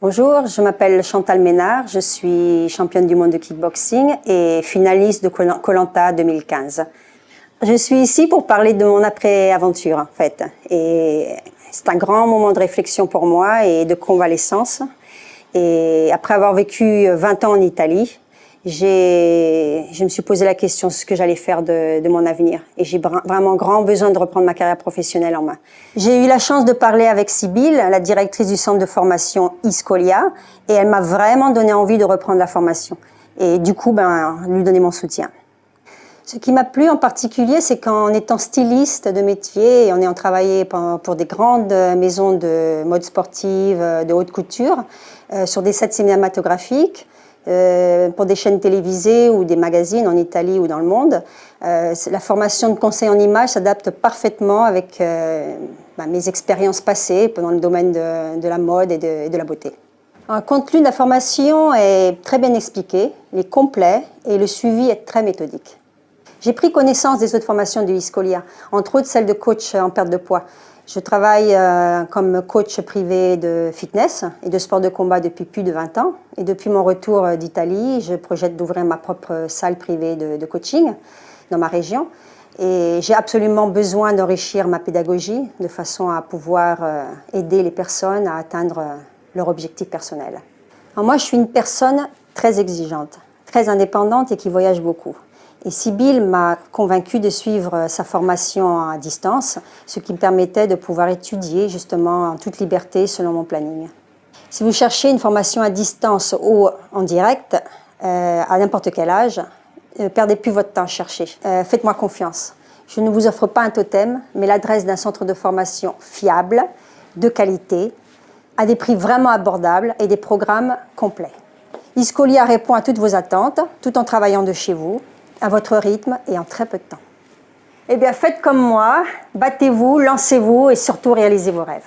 Bonjour, je m'appelle Chantal Ménard, je suis championne du monde de kickboxing et finaliste de Koh Lanta 2015. Je suis ici pour parler de mon après-aventure en fait. Et c'est un grand moment de réflexion pour moi et de convalescence. Et après avoir vécu 20 ans en Italie, je me suis posé la question de ce que j'allais faire de mon avenir. Et j'ai vraiment grand besoin de reprendre ma carrière professionnelle en main. J'ai eu la chance de parler avec Sybille, la directrice du centre de formation Iscolia, et elle m'a vraiment donné envie de reprendre la formation. Et du coup, lui donner mon soutien. Ce qui m'a plu en particulier, c'est qu'en étant styliste de métier et en ayant travaillé pour des grandes maisons de mode sportive, de haute couture, sur des sets cinématographiques, pour des chaînes télévisées ou des magazines en Italie ou dans le monde, la formation de conseil en images s'adapte parfaitement avec mes expériences passées dans le domaine de la mode et de la beauté. Le contenu de la formation est très bien expliqué, il est complet et le suivi est très méthodique. J'ai pris connaissance des autres formations de Iscolia, entre autres celle de coach en perte de poids. Je travaille comme coach privé de fitness et de sport de combat depuis plus de 20 ans. Et depuis mon retour d'Italie, je projette d'ouvrir ma propre salle privée de coaching dans ma région. Et j'ai absolument besoin d'enrichir ma pédagogie de façon à pouvoir aider les personnes à atteindre leur objectif personnel. Alors moi, je suis une personne très exigeante, très indépendante et qui voyage beaucoup. Et Sybille m'a convaincue de suivre sa formation à distance, ce qui me permettait de pouvoir étudier justement en toute liberté selon mon planning. Si vous cherchez une formation à distance ou en direct, à n'importe quel âge, ne perdez plus votre temps à chercher. Faites-moi confiance. Je ne vous offre pas un totem, mais l'adresse d'un centre de formation fiable, de qualité, à des prix vraiment abordables et des programmes complets. Iscolia répond à toutes vos attentes, tout en travaillant de chez vous, à votre rythme et en très peu de temps. Eh bien, faites comme moi, battez-vous, lancez-vous et surtout réalisez vos rêves.